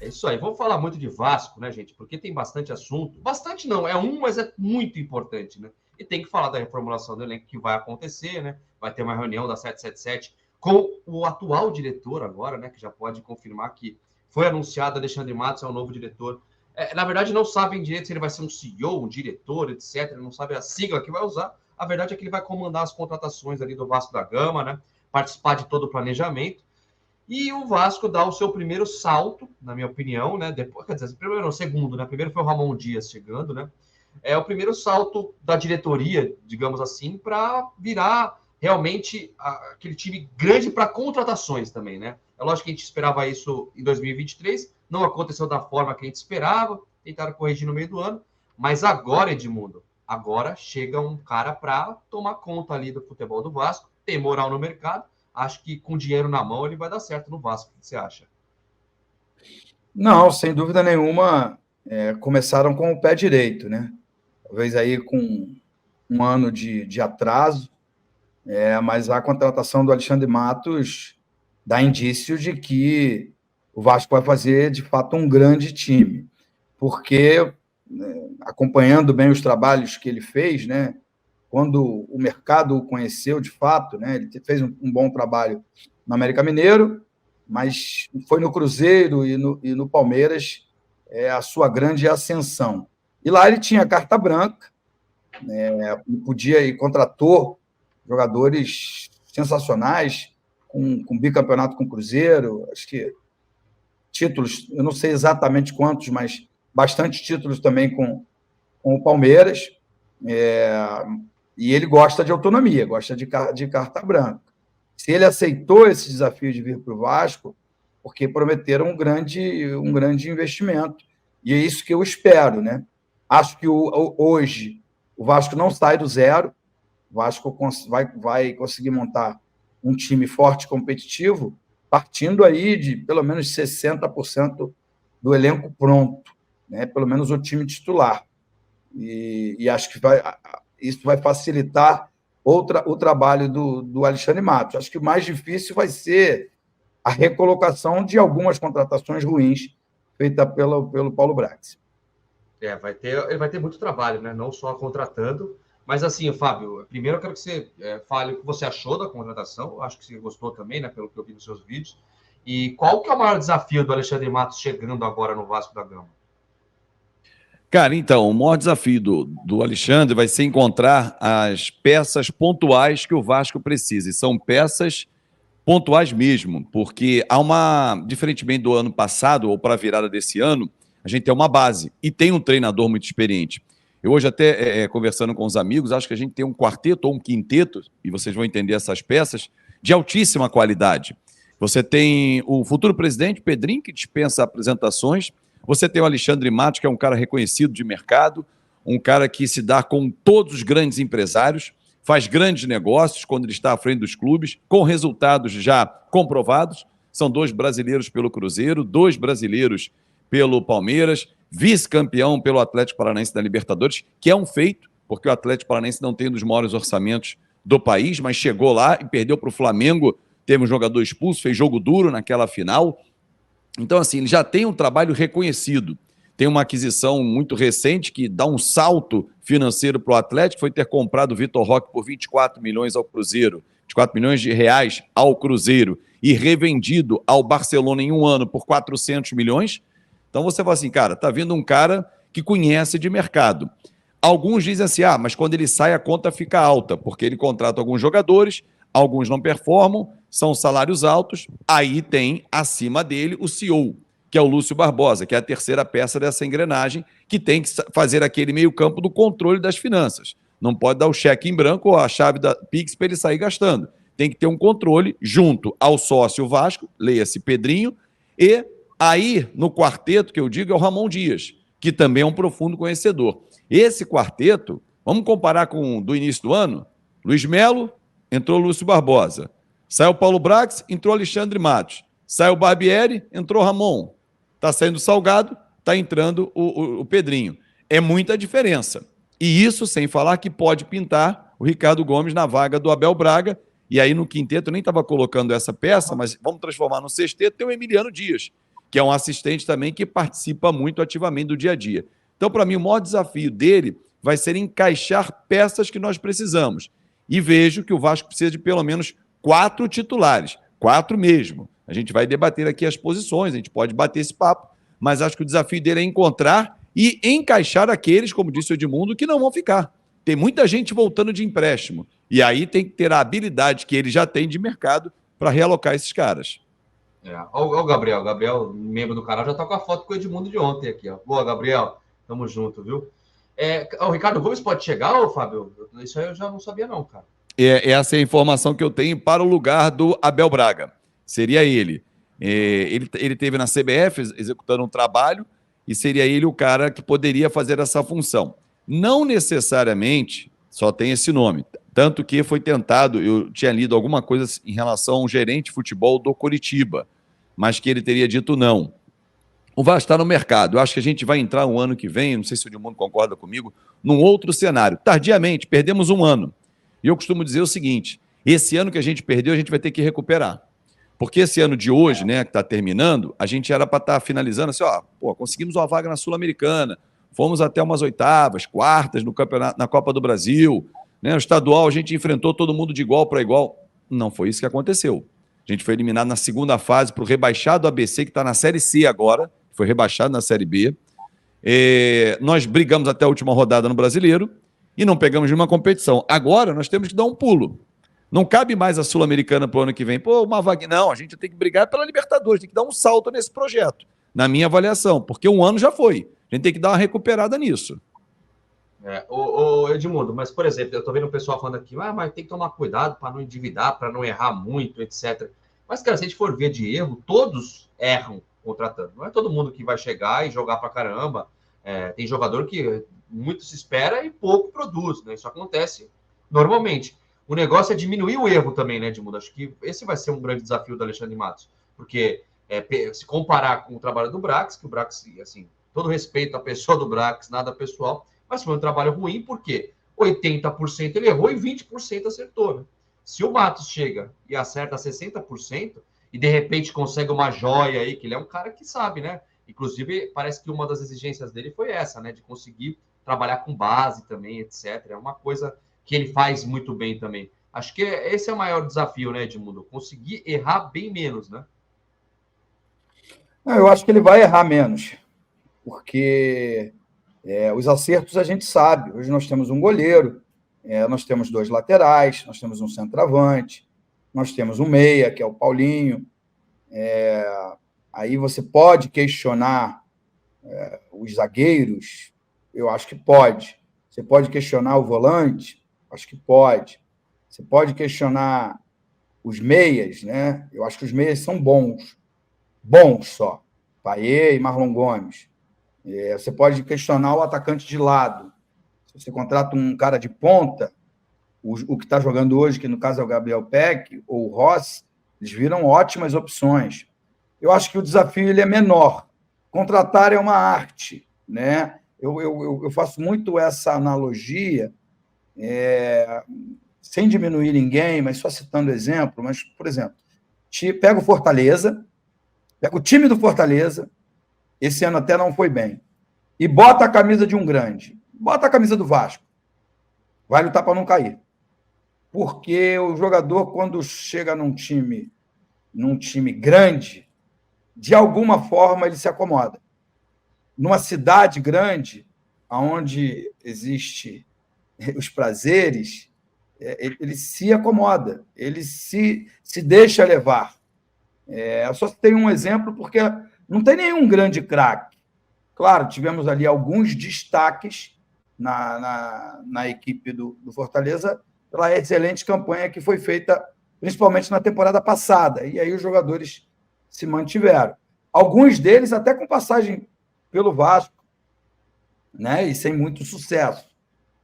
É isso aí. Vamos falar muito de Vasco, né, gente? Porque tem bastante assunto. Bastante não, é um, mas é muito importante, né? E tem que falar da reformulação do elenco que vai acontecer, né? Vai ter uma reunião da 777 com o atual diretor agora, né? Que já pode confirmar que foi anunciado Alexandre Matos é o novo diretor. Na verdade, não sabem direito se ele vai ser um CEO, um diretor, etc. Não sabe a sigla que vai usar. A verdade é que ele vai comandar as contratações ali do Vasco da Gama, né? Participar de todo o planejamento. E o Vasco dá o seu primeiro salto, na minha opinião, né? Depois, quer dizer, primeiro não, segundo, né? Primeiro foi o Ramon Dias chegando, né? É o primeiro salto da diretoria, digamos assim, para virar realmente aquele time grande para contratações também, né? É lógico que a gente esperava isso em 2023, não aconteceu da forma que a gente esperava, tentaram corrigir no meio do ano, mas agora, Edmundo, agora chega um cara para tomar conta ali do futebol do Vasco, tem moral no mercado, acho que com dinheiro na mão ele vai dar certo no Vasco. O que você acha? Não, sem dúvida nenhuma, começaram com o pé direito, né? Talvez aí com um ano de atraso, mas a contratação do Alexandre Matos dá indício de que o Vasco vai fazer, de fato, um grande time, porque, acompanhando bem os trabalhos que ele fez, né, quando o mercado o conheceu de fato, né, ele fez um bom trabalho no América Mineiro, mas foi no Cruzeiro e no Palmeiras a sua grande ascensão. E lá ele tinha carta branca, podia e contratou jogadores sensacionais, com bicampeonato com o Cruzeiro, acho que títulos, eu não sei exatamente quantos, mas bastante títulos também com o Palmeiras, e ele gosta de autonomia, gosta de carta branca. Se ele aceitou esse desafio de vir para o Vasco, porque prometeram um grande investimento, e é isso que eu espero, né? Acho que hoje o Vasco não sai do zero, o Vasco vai conseguir montar um time forte e competitivo, partindo aí de pelo menos 60% do elenco pronto, né? Pelo menos o time titular. E acho que isso vai facilitar o trabalho do Alexandre Matos. Acho que o mais difícil vai ser a recolocação de algumas contratações ruins feitas pelo Paulo Brax. Ele vai ter muito trabalho, né? Não só contratando, mas assim, Fábio, primeiro eu quero que você fale o que você achou da contratação. Acho que você gostou também, né? Pelo que eu vi nos seus vídeos. E qual que é o maior desafio do Alexandre Matos chegando agora no Vasco da Gama? Cara, então, o maior desafio do Alexandre vai ser encontrar as peças pontuais que o Vasco precisa. E são peças pontuais mesmo, porque diferentemente do ano passado, ou para a virada desse ano, a gente tem uma base e tem um treinador muito experiente. Eu hoje até, conversando com os amigos, acho que a gente tem um quarteto ou um quinteto, e vocês vão entender essas peças, de altíssima qualidade. Você tem o futuro presidente, Pedrinho, que dispensa apresentações. Você tem o Alexandre Matos, que é um cara reconhecido de mercado, um cara que se dá com todos os grandes empresários, faz grandes negócios quando ele está à frente dos clubes, com resultados já comprovados. São 2 brasileiros pelo Cruzeiro, 2 brasileiros pelo Palmeiras, vice-campeão pelo Atlético Paranaense da Libertadores, que é um feito, porque o Atlético Paranaense não tem um dos maiores orçamentos do país, mas chegou lá e perdeu para o Flamengo, teve um jogador expulso, fez jogo duro naquela final. Então, assim, ele já tem um trabalho reconhecido. Tem uma aquisição muito recente que dá um salto financeiro para o Atlético, foi ter comprado o Vitor Roque por 24 milhões ao Cruzeiro, 24 milhões de reais ao Cruzeiro, e revendido ao Barcelona em um ano por 400 milhões. Então você fala assim, cara, tá vindo um cara que conhece de mercado. Alguns dizem assim, mas quando ele sai a conta fica alta, porque ele contrata alguns jogadores, alguns não performam, são salários altos, aí tem acima dele o CEO, que é o Lúcio Barbosa, que é a terceira peça dessa engrenagem, que tem que fazer aquele meio campo do controle das finanças. Não pode dar o cheque em branco ou a chave da Pix para ele sair gastando. Tem que ter um controle junto ao sócio Vasco, leia-se Pedrinho, e aí no quarteto que eu digo é o Ramon Dias, que também é um profundo conhecedor. Esse quarteto, vamos comparar com do início do ano, Luiz Melo, entrou Lúcio Barbosa. Saiu Paulo Brax, entrou Alexandre Matos. Saiu Barbieri, entrou Ramon. Está saindo Salgado, está entrando o Pedrinho. É muita diferença. E isso sem falar que pode pintar o Ricardo Gomes na vaga do Abel Braga. E aí no quinteto, eu nem estava colocando essa peça, mas vamos transformar no sexteto, tem o Emiliano Dias, que é um assistente também que participa muito ativamente do dia a dia. Então, para mim, o maior desafio dele vai ser encaixar peças que nós precisamos. E vejo que o Vasco precisa de pelo menos 4 titulares, 4 mesmo. A gente vai debater aqui as posições, a gente pode bater esse papo, mas acho que o desafio dele é encontrar e encaixar aqueles, como disse o Edmundo, que não vão ficar. Tem muita gente voltando de empréstimo. E aí tem que ter a habilidade que ele já tem de mercado para realocar esses caras. Olha o Gabriel. Gabriel, membro do canal, já está com a foto com o Edmundo de ontem aqui. Ó. Boa, Gabriel. Tamo junto, viu? O Ricardo Gomes pode chegar, ô Fábio? Isso aí eu já não sabia não, cara. Essa é a informação que eu tenho para o lugar do Abel Braga. Seria ele. Ele teve na CBF executando um trabalho e seria ele o cara que poderia fazer essa função. Não necessariamente só tem esse nome. Tanto que foi tentado, eu tinha lido alguma coisa em relação a um gerente de futebol do Coritiba, mas que ele teria dito não. O Vasco está no mercado. Eu acho que a gente vai entrar um ano que vem, não sei se o Edmundo concorda comigo, num outro cenário. Tardiamente, perdemos um ano. E eu costumo dizer o seguinte, esse ano que a gente perdeu, a gente vai ter que recuperar. Porque esse ano de hoje, né, que está terminando, a gente era para estar finalizando assim, conseguimos uma vaga na Sul-Americana, fomos até umas oitavas, quartas no campeonato, na Copa do Brasil, né, o estadual a gente enfrentou todo mundo de igual para igual. Não foi isso que aconteceu. A gente foi eliminado na segunda fase para o rebaixado ABC, que está na Série C agora, foi rebaixado na Série B. Nós brigamos até a última rodada no Brasileiro e não pegamos nenhuma competição. Agora nós temos que dar um pulo. Não cabe mais a Sul-Americana para o ano que vem. Uma vaga. Não, a gente tem que brigar pela Libertadores, tem que dar um salto nesse projeto, na minha avaliação, porque um ano já foi. A gente tem que dar uma recuperada nisso. Edmundo, mas, por exemplo, eu estou vendo o pessoal falando aqui, mas tem que tomar cuidado para não endividar, para não errar muito, etc. Mas, cara, se a gente for ver de erro, todos erram contratando. Não é todo mundo que vai chegar e jogar para caramba. Tem jogador que muito se espera e pouco produz, né? Isso acontece normalmente. O negócio é diminuir o erro também, né, Edmundo? Acho que esse vai ser um grande desafio do Alexandre Matos. Porque se comparar com o trabalho do Brax, que o Brax, assim, todo respeito à pessoa do Brax, nada pessoal, mas foi um trabalho ruim porque 80% ele errou e 20% acertou, né? Se o Matos chega e acerta 60% e de repente consegue uma joia aí, que ele é um cara que sabe, né? Inclusive, parece que uma das exigências dele foi essa, né? De conseguir trabalhar com base também, etc. É uma coisa que ele faz muito bem também. Acho que esse é o maior desafio, né, Edmundo? Conseguir errar bem menos, né? Eu acho que ele vai errar menos, porque os acertos a gente sabe. Hoje nós temos um goleiro, nós temos 2 laterais, nós temos um centroavante, nós temos um meia, que é o Paulinho. Aí você pode questionar os zagueiros, eu acho que pode. Você pode questionar o volante, acho que pode. Você pode questionar os meias, né? Eu acho que os meias são bons só. Payet e Marlon Gomes. Você pode questionar o atacante de lado. Se você contrata um cara de ponta, o que está jogando hoje, que no caso é o Gabriel Peck ou o Ross, eles viram ótimas opções. Eu acho que o desafio ele é menor. Contratar é uma arte, né? Eu faço muito essa analogia, sem diminuir ninguém, mas só citando exemplo. Mas, por exemplo, pega o Fortaleza, pega o time do Fortaleza, esse ano até não foi bem, e bota a camisa de um grande, bota a camisa do Vasco, vai lutar para não cair. Porque o jogador, quando chega num time grande, de alguma forma ele se acomoda. Numa cidade grande, onde existem os prazeres, ele se acomoda, ele se deixa levar. Eu só tenho um exemplo, porque não tem nenhum grande craque. Claro, tivemos ali alguns destaques na equipe do Fortaleza pela excelente campanha que foi feita, principalmente na temporada passada. E aí os jogadores se mantiveram. Alguns deles até com passagem pelo Vasco, né? E sem muito sucesso.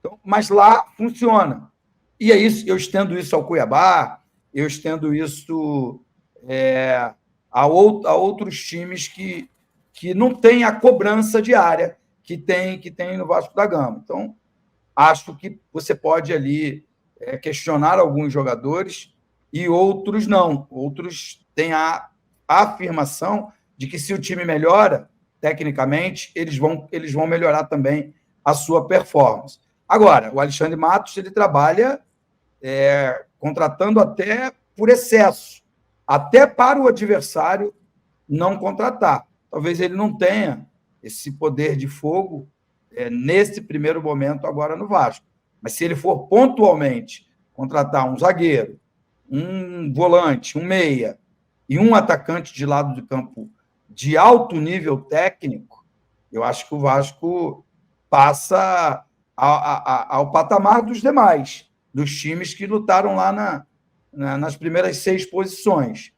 Então, mas lá funciona. E é isso, eu estendo isso ao Cuiabá, eu estendo isso a outros times que não têm a cobrança diária que tem no Vasco da Gama. Então, acho que você pode ali questionar alguns jogadores e outros não. Outros têm a afirmação de que se o time melhora, tecnicamente, eles vão melhorar também a sua performance. Agora, o Alexandre Matos, ele trabalha contratando até por excesso, até para o adversário não contratar. Talvez ele não tenha esse poder de fogo nesse primeiro momento agora no Vasco. Mas se ele for pontualmente contratar um zagueiro, um volante, um meia e um atacante de lado de campo de alto nível técnico, eu acho que o Vasco passa ao patamar dos demais, dos times que lutaram lá nas primeiras 6 posições.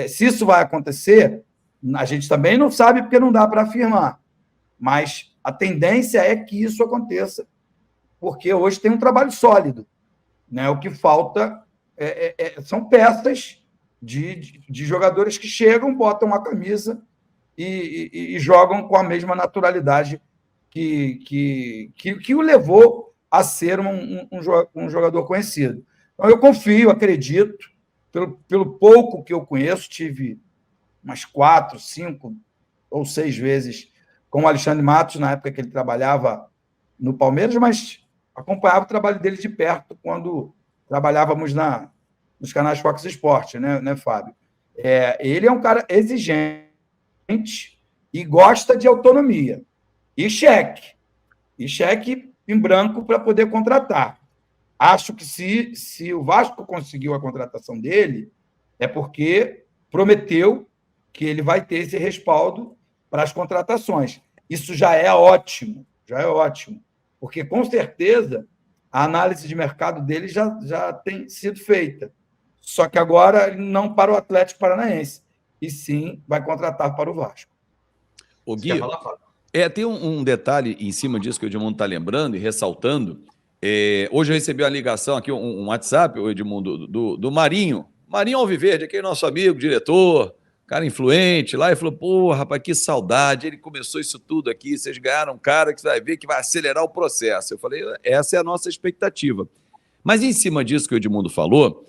Se isso vai acontecer, a gente também não sabe porque não dá para afirmar, mas a tendência é que isso aconteça, porque hoje tem um trabalho sólido, né? O que falta são peças de jogadores que chegam, botam a camisa e jogam com a mesma naturalidade que o levou a ser um jogador conhecido. Então, eu confio, acredito, pelo pouco que eu conheço, tive umas 4, 5 ou 6 vezes com o Alexandre Matos, na época que ele trabalhava no Palmeiras, mas acompanhava o trabalho dele de perto quando trabalhávamos nos canais Fox Sport, né, Fábio? Ele é um cara exigente e gosta de autonomia. E cheque em branco para poder contratar. Acho que se o Vasco conseguiu a contratação dele, é porque prometeu que ele vai ter esse respaldo para as contratações. Isso já é ótimo, porque com certeza a análise de mercado dele já tem sido feita. Só que agora não para o Atlético Paranaense, e sim vai contratar para o Vasco. O Gui, tem um detalhe em cima disso que o Edmundo está lembrando e ressaltando. Hoje eu recebi uma ligação aqui, um WhatsApp, o Edmundo, do Marinho Alviverde, aquele nosso amigo, diretor, cara influente lá, e falou: pô, rapaz, que saudade, ele começou isso tudo aqui, vocês ganharam um cara que você vai ver que vai acelerar o processo. Eu falei, essa é a nossa expectativa. Mas em cima disso que o Edmundo falou,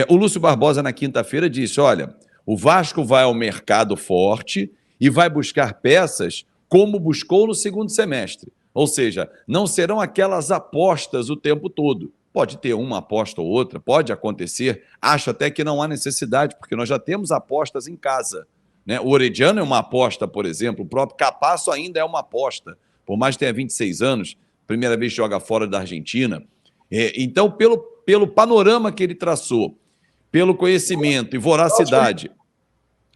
o Lúcio Barbosa na quinta-feira disse: olha, o Vasco vai ao mercado forte e vai buscar peças como buscou no segundo semestre. Ou seja, não serão aquelas apostas o tempo todo. Pode ter uma aposta ou outra, pode acontecer. Acho até que não há necessidade, porque nós já temos apostas em casa, né? O Orediano é uma aposta, por exemplo. O próprio Capasso ainda é uma aposta. Por mais que tenha 26 anos, primeira vez que joga fora da Argentina. Então, pelo panorama que ele traçou, pelo conhecimento e voracidade...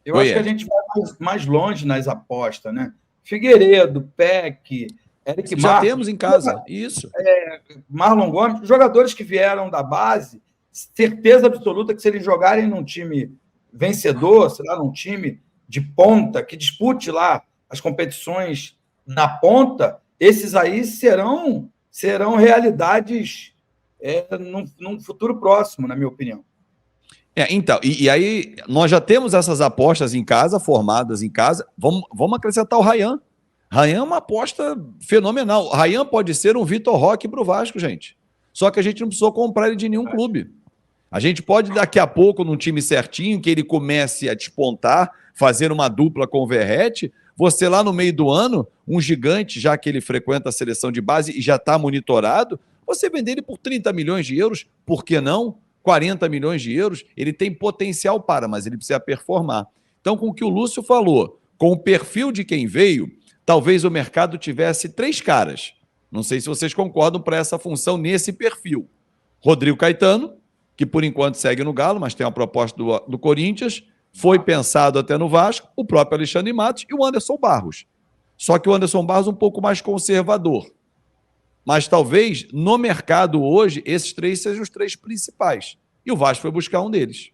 Eu acho que a gente vai mais longe nas apostas, né? Figueiredo, Peck, Eric já Marcos, temos em casa, isso. Marlon Gomes, jogadores que vieram da base, certeza absoluta que se eles jogarem num time vencedor, sei lá, num time de ponta, que dispute lá as competições na ponta, esses aí serão realidades num futuro próximo, na minha opinião. Então, e aí nós já temos essas apostas em casa, formadas em casa. Vamos acrescentar o Ryan. Ryan é uma aposta fenomenal. Ryan pode ser um Vitor Roque para o Vasco, gente. Só que a gente não precisou comprar ele de nenhum clube. A gente pode, daqui a pouco, num time certinho, que ele comece a despontar, fazer uma dupla com o Verratti, você lá no meio do ano, um gigante, já que ele frequenta a seleção de base e já está monitorado, você vender ele por 30 milhões de euros, por que não? 40 milhões de euros, ele tem potencial mas ele precisa performar. Então, com o que o Lúcio falou, com o perfil de quem veio, talvez o mercado tivesse 3 caras. Não sei se vocês concordam para essa função nesse perfil. Rodrigo Caetano, que por enquanto segue no Galo, mas tem uma proposta do Corinthians, foi pensado até no Vasco, o próprio Alexandre Matos e o Anderson Barros. Só que o Anderson Barros um pouco mais conservador. Mas talvez, no mercado hoje, esses 3 sejam os 3 principais. E o Vasco foi buscar um deles.